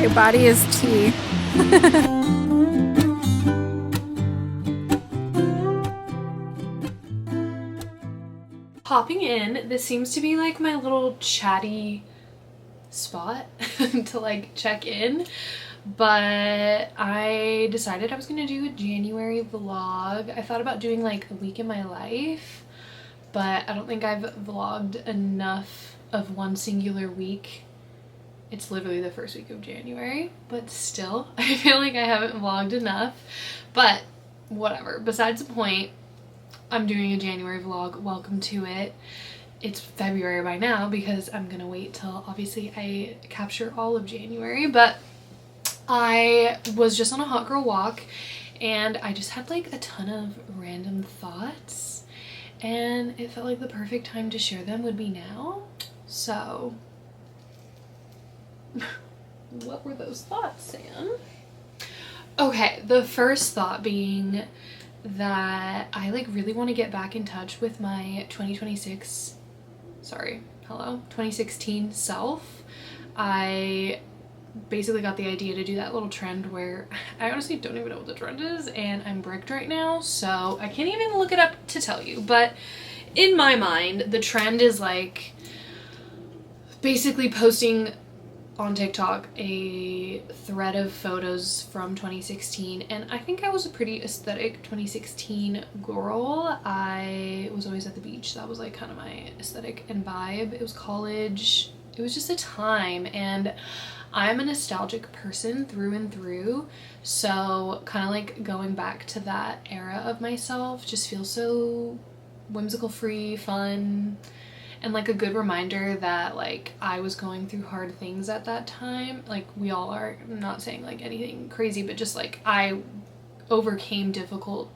Your body is tea. Popping in, this seems to be like my little chatty spot to like check in, but I decided I was gonna do a January vlog. I thought about doing like a week in my life, but I don't think I've vlogged enough of one singular week. It's literally the first week of January, but still, I feel like I haven't vlogged enough, but whatever. Besides the point, I'm doing a January vlog. Welcome to it. It's February by now because I'm gonna wait till obviously I capture all of January, but I was just on a hot girl walk and I just had like a ton of random thoughts and it felt like the perfect time to share them would be now. So what were those thoughts, Sam? Okay, the first thought being that I like really want to get back in touch with my 2016 self. I basically got the idea to do that little trend where I honestly don't even know what the trend is and I'm bricked right now, so I can't even look it up to tell you, but in my mind the trend is like basically posting on TikTok a thread of photos from 2016, and I think I was a pretty aesthetic 2016 girl. I was always at the beach. That was like kind of my aesthetic and vibe. It was college. It was just a time, and I'm a nostalgic person through and through, so kind of like going back to that era of myself just feels so whimsical, free, fun, and like a good reminder that like I was going through hard things at that time. Like we all are. I'm not saying like anything crazy, but just like I overcame difficult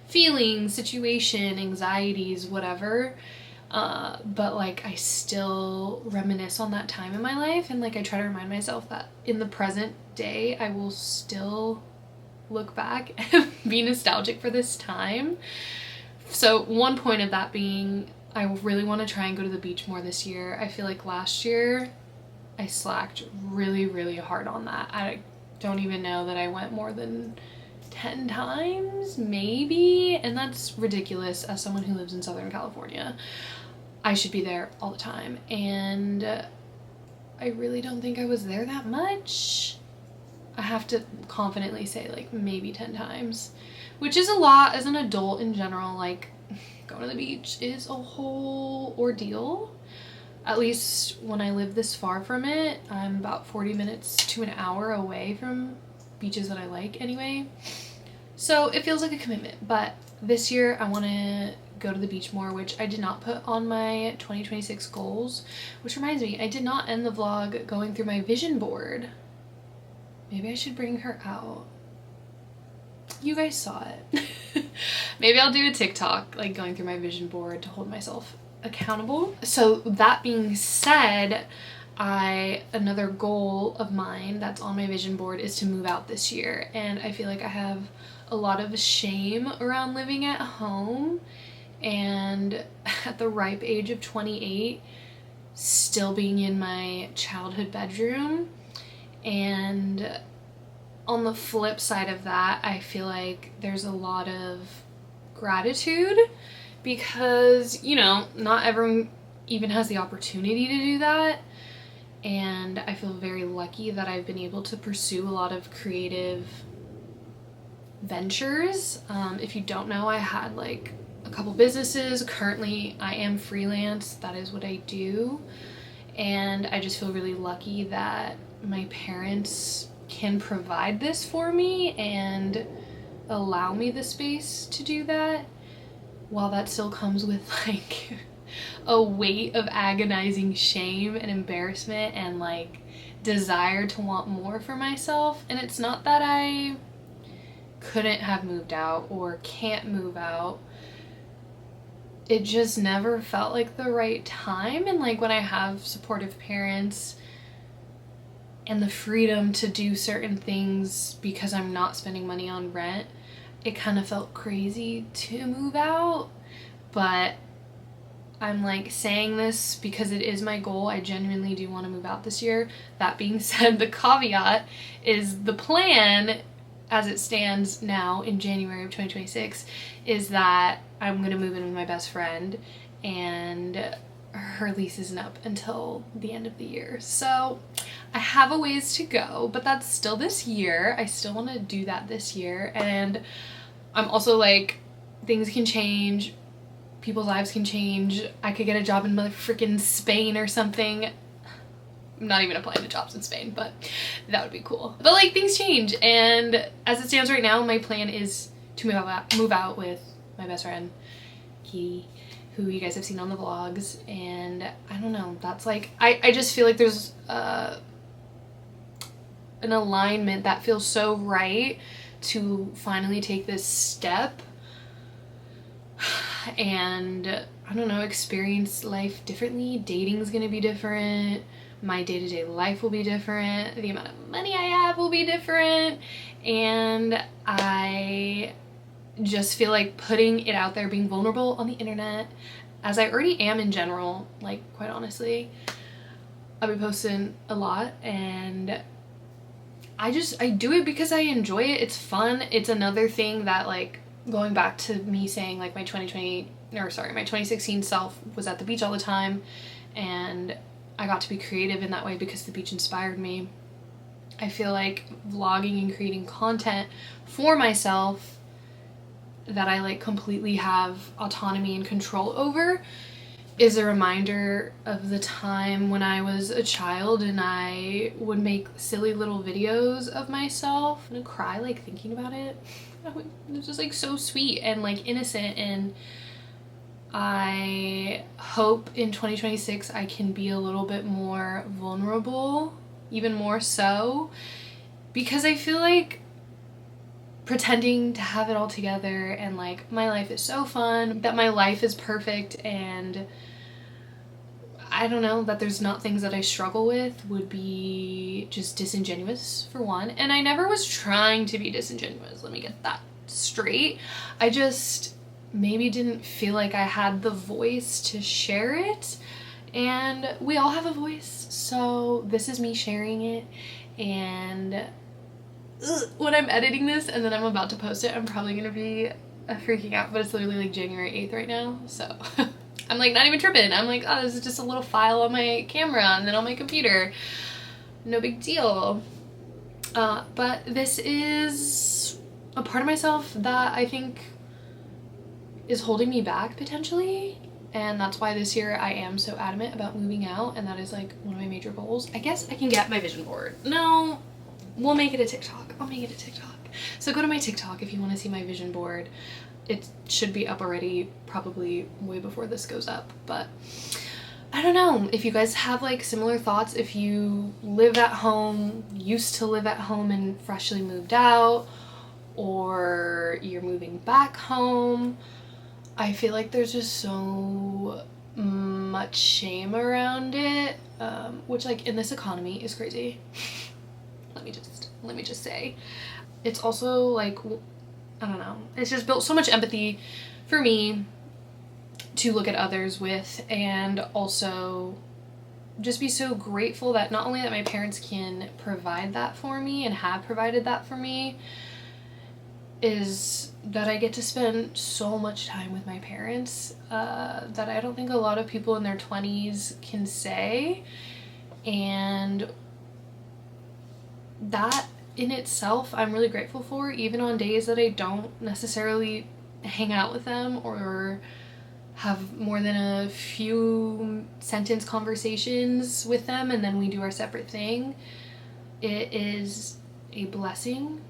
feelings, situation, anxieties, whatever. But like I still reminisce on that time in my life, and like I try to remind myself that in the present day I will still look back and be nostalgic for this time. So one point of that being, I really want to try and go to the beach more this year. I feel like last year I slacked really, really hard on that. I don't even know that I went more than 10 times, maybe, and that's ridiculous as someone who lives in Southern California. I should be there all the time, and I really don't think I was there that much. I have to confidently say like maybe 10 times, which is a lot as an adult in general. Like going to the beach is a whole ordeal. At least when I live this far from it, I'm about 40 minutes to an hour away from beaches that I like anyway. So it feels like a commitment, but this year I want to go to the beach more, which I did not put on my 2026 goals, which reminds me, I did not end the vlog going through my vision board. Maybe I should bring her out. You guys saw it. Maybe I'll do a TikTok like going through my vision board to hold myself accountable. So that being said, another goal of mine that's on my vision board is to move out this year, and I feel like I have a lot of shame around living at home and at the ripe age of 28 still being in my childhood bedroom. And on the flip side of that, I feel like there's a lot of gratitude because, you know, not everyone even has the opportunity to do that. And I feel very lucky that I've been able to pursue a lot of creative ventures. If you don't know, I had like a couple businesses. Currently, I am freelance. That is what I do. And I just feel really lucky that my parents can provide this for me and allow me the space to do that, while that still comes with like a weight of agonizing shame and embarrassment and like desire to want more for myself. And it's not that I couldn't have moved out or can't move out, it just never felt like the right time. And like when I have supportive parents and the freedom to do certain things because I'm not spending money on rent, it kind of felt crazy to move out. But I'm like saying this because it is my goal. I genuinely do want to move out this year. That being said, the caveat is the plan as it stands now in January of 2026 is that I'm going to move in with my best friend, and her lease isn't up until the end of the year. So I have a ways to go, but that's still this year. I still want to do that this year. And I'm also like, things can change. People's lives can change. I could get a job in freaking Spain or something. I'm not even applying to jobs in Spain, but that would be cool. But like, things change, and as it stands right now, my plan is to move out with my best friend, Katie, who you guys have seen on the vlogs. And I don't know, that's like, I just feel like there's an alignment that feels so right to finally take this step and, I don't know, experience life differently. Dating's gonna be different. My day-to-day life will be different. The amount of money I have will be different. And I just feel like putting it out there, being vulnerable on the internet, as I already am in general, like, quite honestly, I'll be posting a lot, and I do it because I enjoy it. It's fun. It's another thing that, like, going back to me saying, like, my 2016 self was at the beach all the time, and I got to be creative in that way because the beach inspired me. I feel like vlogging and creating content for myself that I like completely have autonomy and control over is a reminder of the time when I was a child and I would make silly little videos of myself. I'm gonna cry like thinking about it. It was just like so sweet and like innocent, and I hope in 2026 I can be a little bit more vulnerable, even more so, because I feel like pretending to have it all together and like my life is so fun, that my life is perfect, and I don't know, that there's not things that I struggle with would be just disingenuous, for one. And I never was trying to be disingenuous, let me get that straight. I just maybe didn't feel like I had the voice to share it, and we all have a voice, so this is me sharing it. And when I'm editing this and then I'm about to post it, I'm probably gonna be freaking out, but it's literally like January 8th right now, so I'm like not even tripping. I'm like, oh, this is just a little file on my camera and then on my computer, no big deal. But this is a part of myself that I think is holding me back potentially, and that's why this year I am so adamant about moving out, and that is like one of my major goals. I guess I can get my vision board. No, we'll make it a TikTok. I'll make it a TikTok. So go to my TikTok if you want to see my vision board. It should be up already, probably way before this goes up, but I don't know if you guys have like similar thoughts. If you live at home, used to live at home and freshly moved out, or you're moving back home, I feel like there's just so much shame around it, which like in this economy is crazy. let me just say. It's also like, I don't know, it's just built so much empathy for me to look at others with, and also just be so grateful that not only that my parents can provide that for me and have provided that for me, is that I get to spend so much time with my parents that I don't think a lot of people in their 20s can say. And that in itself I'm really grateful for, even on days that I don't necessarily hang out with them or have more than a few sentence conversations with them and then we do our separate thing. It is a blessing.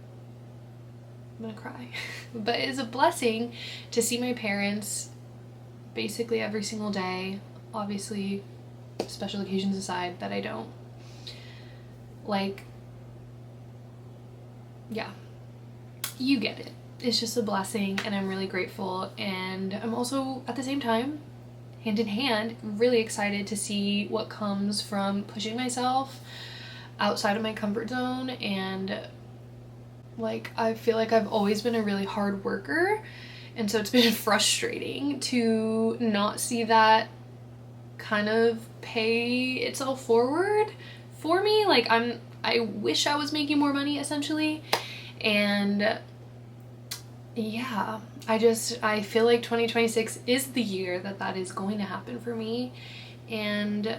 I'm gonna cry. But it is a blessing to see my parents basically every single day. Obviously, special occasions aside that I don't. Like, yeah, you get it. It's just a blessing, and I'm really grateful. And I'm also, at the same time, hand in hand, really excited to see what comes from pushing myself outside of my comfort zone. And like, I feel like I've always been a really hard worker, and so it's been frustrating to not see that kind of pay itself forward for me. Like I wish I was making more money essentially. And yeah, I feel like 2026 is the year that is going to happen for me. And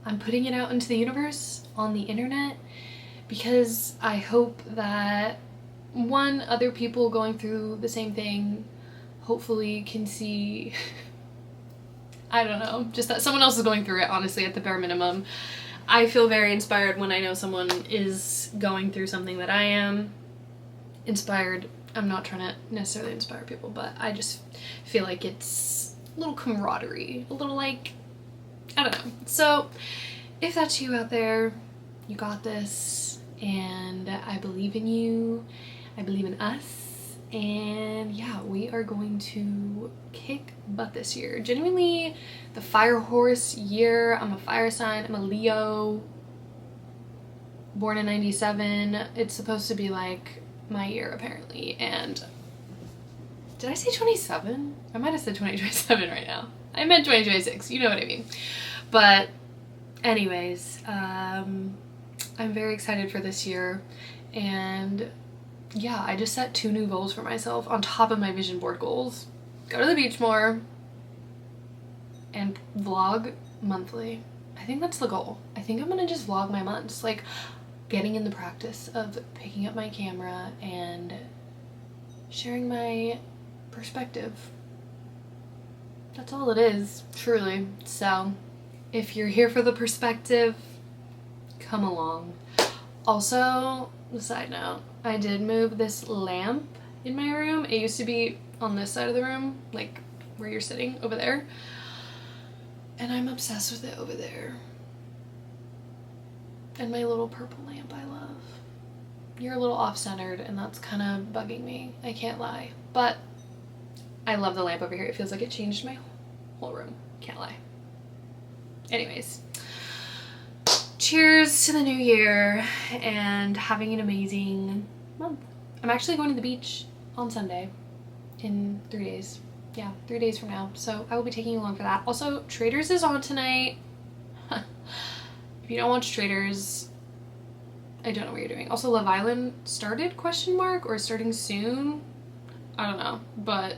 I'm putting it out into the universe on the internet because I hope that other people going through the same thing hopefully can see I don't know, just that someone else is going through it, honestly, at the bare minimum. I feel very inspired when I know someone is going through something that I am. Inspired, I'm not trying to necessarily inspire people, but I just feel like it's a little camaraderie, a little like, I don't know. So if that's you out there, you got this, and I believe in you, I believe in us, and yeah, we are going to kick butt this year. Genuinely, the fire horse year. I'm a fire sign, I'm a Leo, born in 97. It's supposed to be like my year apparently. And did I say 27? I might have said 2027 right now. I meant 2026, you know what I mean. But anyways, I'm very excited for this year. And yeah, I just set 2 new goals for myself on top of my vision board goals. Go to the beach more and vlog monthly. I think that's the goal. I think I'm gonna just vlog my months, like getting in the practice of picking up my camera and sharing my perspective. That's all it is, truly. So if you're here for the perspective, come along. Also, a side note, I did move this lamp in my room. It used to be on this side of the room, like where you're sitting over there, and I'm obsessed with it over there. And my little purple lamp I love. You're a little off-centered and that's kind of bugging me, I can't lie, but I love the lamp over here. It feels like it changed my whole room, can't lie. Anyways, cheers to the new year and having an amazing month. I'm actually going to the beach on Sunday in 3 days. Yeah, 3 days from now. So I will be taking you along for that. Also, Traders is on tonight. If you don't watch Traders, I don't know what you're doing. Also, Love Island started, question mark, or starting soon? I don't know, but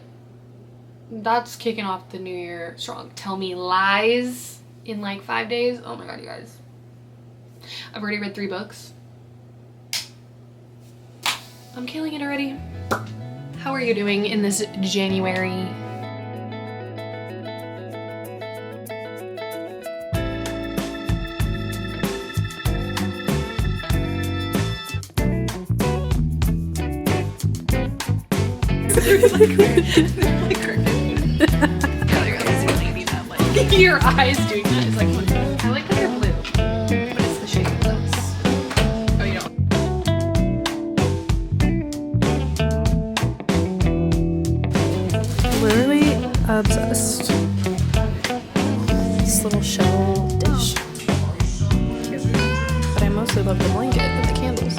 that's kicking off the new year strong. Tell Me Lies in like 5 days. Oh my god, you guys. I've already read 3 books. I'm killing it already. How are you doing in this January? Your eyes doing that is like, I like that they're blue, but it's the shape of those. Oh, you don't. Literally obsessed. This little shell dish. But I mostly love the blanket with the candles.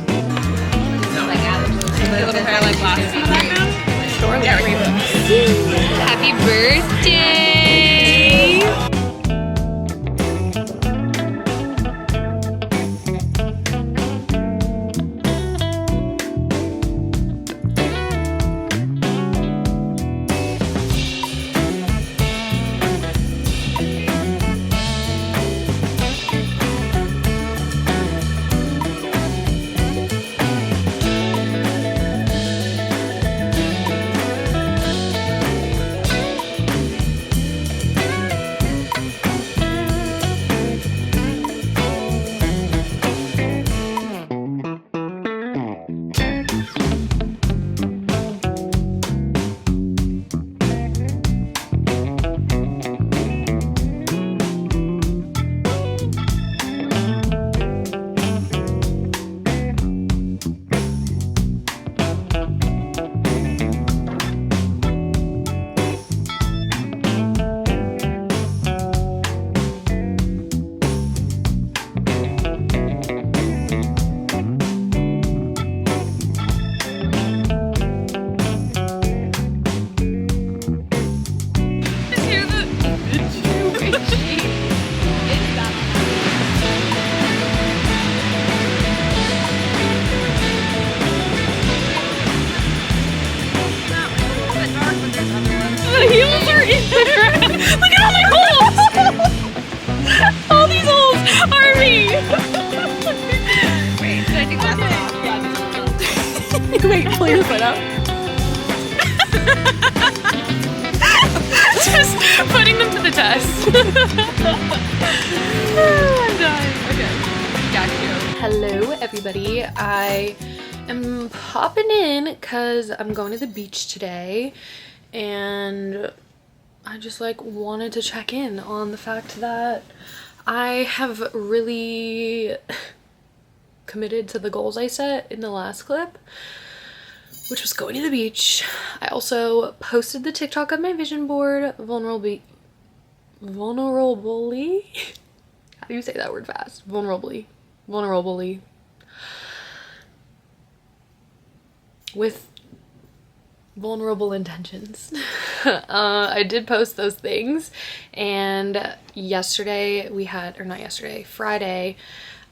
Sure, yeah, Happy birthday! Wait, pull your foot out. Just putting them to the test. I'm dying. Okay. Got you. Hello, everybody. I am popping in because I'm going to the beach today, and I just wanted to check in on the fact that I have really committed to the goals I set in the last clip, which was going to the beach. I also posted the TikTok of my vision board vulnerably. How do you say that word fast? Vulnerably with vulnerable intentions. I did post those things, and Friday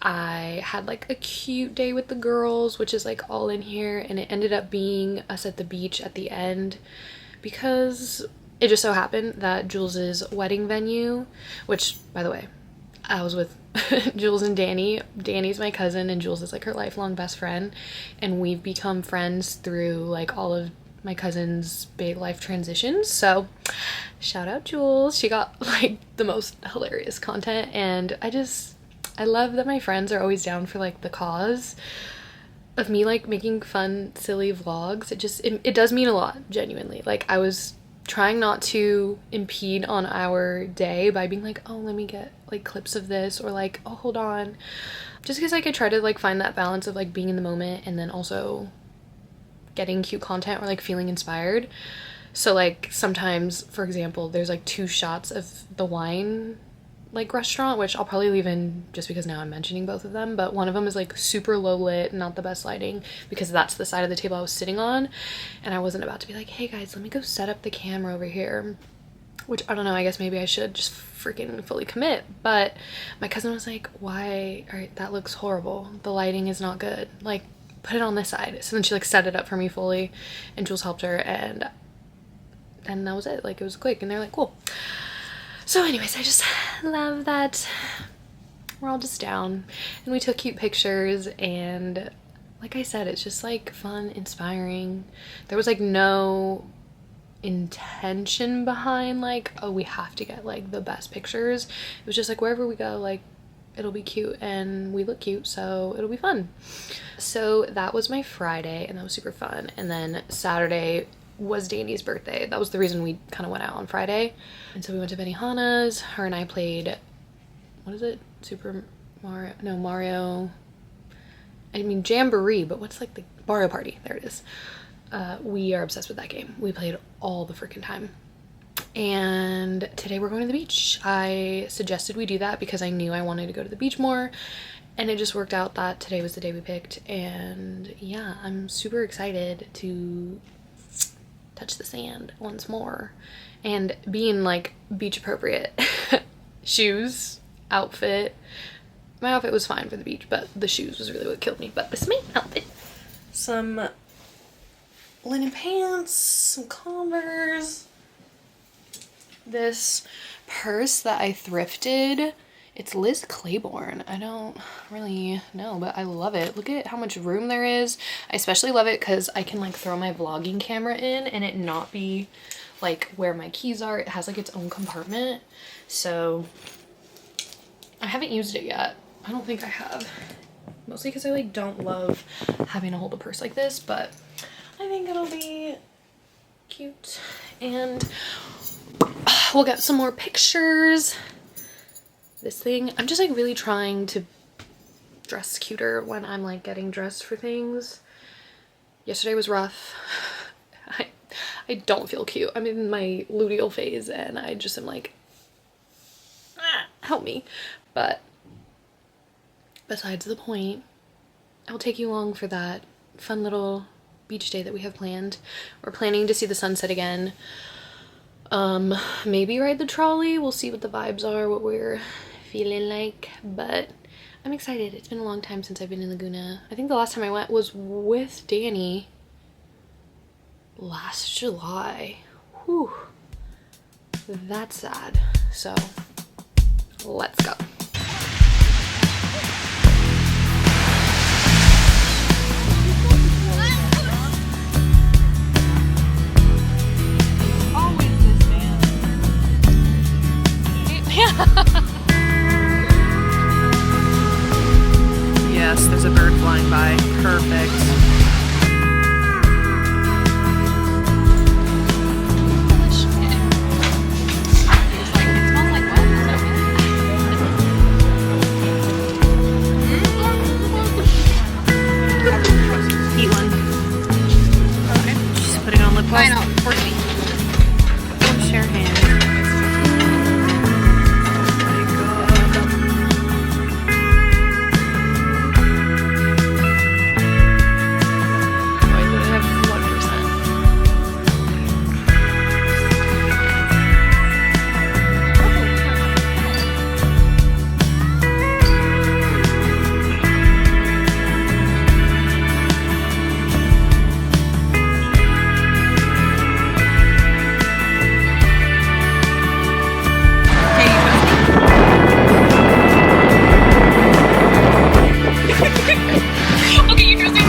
I had a cute day with the girls, which is all in here, and it ended up being us at the beach at the end because it just so happened that Jules's wedding venue, which, by the way, I was with Jules and Danny. Danny's my cousin and Jules is her lifelong best friend, and we've become friends through all of my cousin's big life transitions. So shout out Jules. She got the most hilarious content, and I love that my friends are always down for the cause of me making fun, silly vlogs. It does mean a lot, genuinely. I was trying not to impede on our day by being oh, let me get clips of this, or oh, hold on, just because I try to find that balance of being in the moment and then also getting cute content or feeling inspired. So sometimes, for example, there's 2 shots of the wine restaurant, which I'll probably leave in just because now I'm mentioning both of them, but one of them is super low lit, not the best lighting, because that's the side of the table I was sitting on, and I wasn't about to be hey guys, let me go set up the camera over here, which I don't know, I guess maybe I should just freaking fully commit. But my cousin was why? Alright, that looks horrible, the lighting is not good, put it on this side. So then she set it up for me fully, and Jules helped her, and that was it. It was quick, and they're cool. So anyways, I just love that we're all just down and we took cute pictures, and like I said, it's just fun, inspiring. There was no intention behind oh, we have to get the best pictures. It was just wherever we go, it'll be cute and we look cute, so it'll be fun. So that was my Friday, and that was super fun. And then Saturday was Danny's birthday. That was the reason we kind of went out on Friday. And so we went to Benihana's. Her and I played, what is it? Jamboree, but what's the Mario Party? There it is. We are obsessed with that game. We played all the freaking time. And today we're going to the beach. I suggested we do that because I knew I wanted to go to the beach more, and it just worked out that today was the day we picked. And yeah, I'm super excited to touch the sand once more and be in beach appropriate shoes, outfit. My outfit was fine for the beach, but the shoes was really what killed me. But this is my outfit. Some linen pants, some Converse, this purse that I thrifted. It's Liz Claiborne. I don't really know, but I love it. Look at how much room there is. I especially love it because I can throw my vlogging camera in and it not be where my keys are. It has its own compartment. So I haven't used it yet. I don't think I have. Mostly because I don't love having to hold a purse like this, but I think it'll be cute. And we'll get some more pictures. This thing, I'm just really trying to dress cuter when I'm getting dressed for things. Yesterday was rough. I don't feel cute. I'm in my luteal phase and I just am help me. But besides the point, I'll take you along for that fun little beach day that we have planned. We're planning to see the sunset again. Maybe ride the trolley. We'll see what the vibes are, what we're feeling like, but I'm excited. It's been a long time since I've been in Laguna. I think the last time I went was with Danny last July. Whew. That's sad. So let's go. Yes, there's a bird flying by. Perfect. Eat one. Okay. Just putting on lip gloss. Fine, for me. Share hands. Why did I have 1%? Okay, you trust me.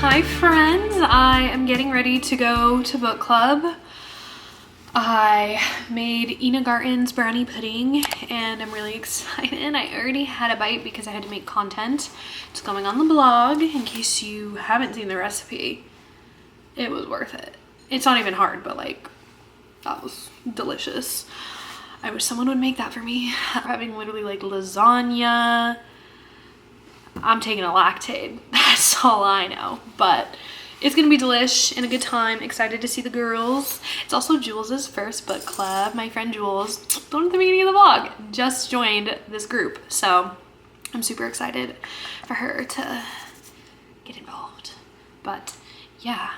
Hi friends, I am getting ready to go to book club. I made Ina Garten's brownie pudding and I'm really excited. I already had a bite because I had to make content. It's going on the blog in case you haven't seen the recipe. It was worth it. It's not even hard, but like, that was delicious. I wish someone would make that for me. I'm having literally like lasagna. I'm taking a Lactaid. That's all I know. But it's gonna be delish and a good time. Excited to see the girls. It's also Jules's first book club. My friend Jules, going at the beginning of the vlog, just joined this group. So I'm super excited for her to get involved. But yeah.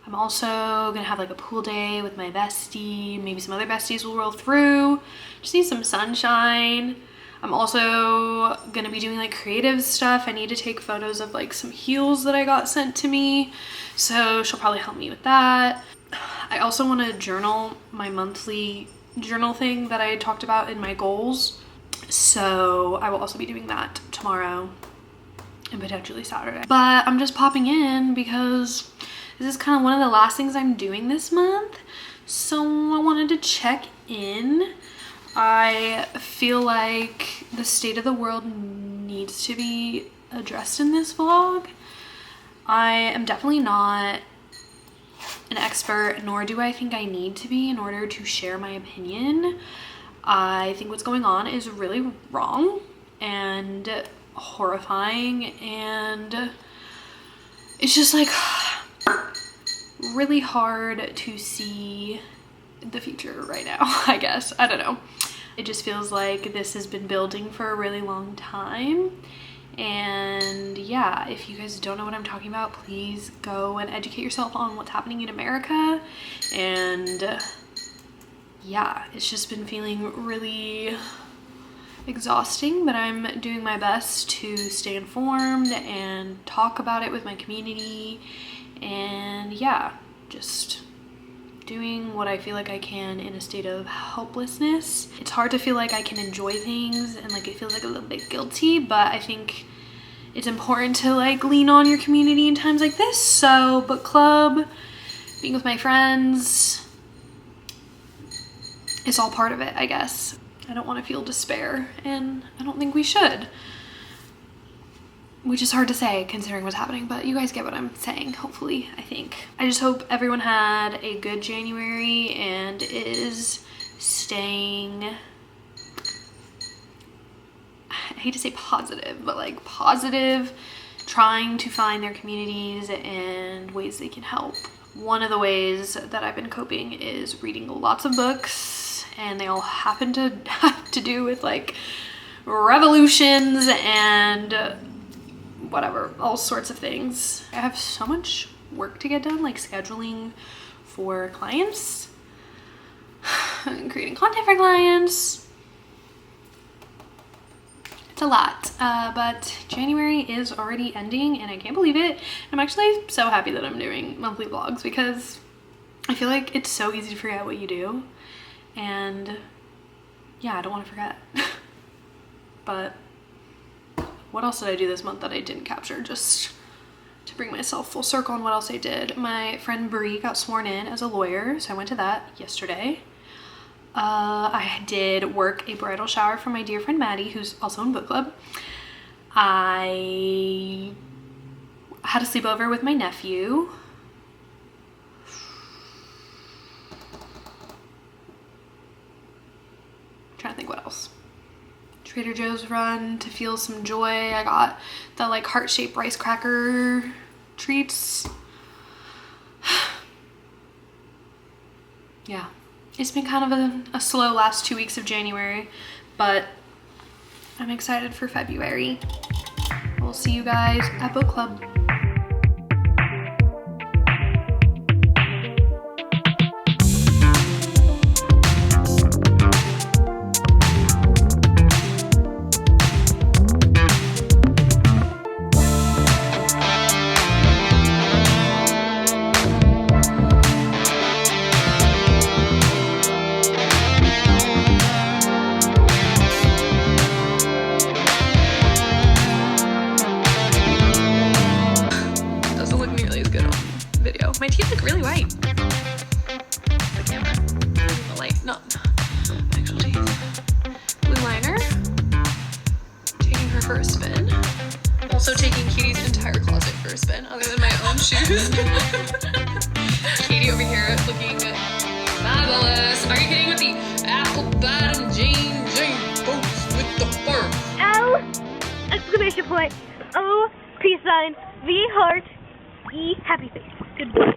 I'm also gonna have like a pool day with my bestie. Maybe some other besties will roll through. Just need some sunshine. I'm also gonna be doing like creative stuff. I need to take photos of like some heels that I got sent to me. So she'll probably help me with that. I also wanna journal my monthly journal thing that I talked about in my goals. So I will also be doing that tomorrow and potentially Saturday. But I'm just popping in because this is kind of one of the last things I'm doing this month. So I wanted to check in. I feel like the state of the world needs to be addressed in this vlog. I am definitely not an expert, nor do I think I need to be in order to share my opinion. I think what's going on is really wrong and horrifying, and it's just like really hard to see the future right now, I guess. I don't know. It just feels like this has been building for a really long time. And yeah, if you guys don't know what I'm talking about, please go and educate yourself on what's happening in America. And yeah, it's just been feeling really exhausting, but I'm doing my best to stay informed and talk about it with my community. And yeah, just doing what I feel like I can in a state of helplessness. It's hard to feel like I can enjoy things and like it feels like a little bit guilty, but I think it's important to like lean on your community in times like this. So book club, being with my friends, it's all part of it, I guess. I don't want to feel despair, and I don't think we should. Which is hard to say considering what's happening, but you guys get what I'm saying, hopefully, I think. I just hope everyone had a good January and is staying, I hate to say positive, but like positive, trying to find their communities and ways they can help. One of the ways that I've been coping is reading lots of books, and they all happen to have to do with like revolutions and whatever, all sorts of things. I have so much work to get done, like scheduling for clients and creating content for clients. It's a lot, but January is already ending and I can't believe it. I'm actually so happy that I'm doing monthly vlogs because I feel like it's so easy to forget what you do, and yeah, I don't want to forget. But what else did I do this month that I didn't capture? Just to bring myself full circle on what else I did, my friend Bree got sworn in as a lawyer, so I went to that yesterday. I did work a bridal shower for my dear friend Maddie, who's also in book club. I had a sleepover with my nephew. I'm trying to think what else. Trader Joe's run to feel some joy. I got the like heart-shaped rice cracker treats. Yeah, it's been kind of a slow last 2 weeks of January, but I'm excited for February. We'll see you guys at book club. My teeth look really white. The camera. The light, not actual teeth. Blue liner. Taking her for a spin. Also taking Katie's entire closet for a spin, other than my own shoes. Katie over here looking fabulous. Are you kidding with the apple bottom Jane boots with the fur? L! Exclamation point. O! Peace sign. V heart. E happy face. Good boy.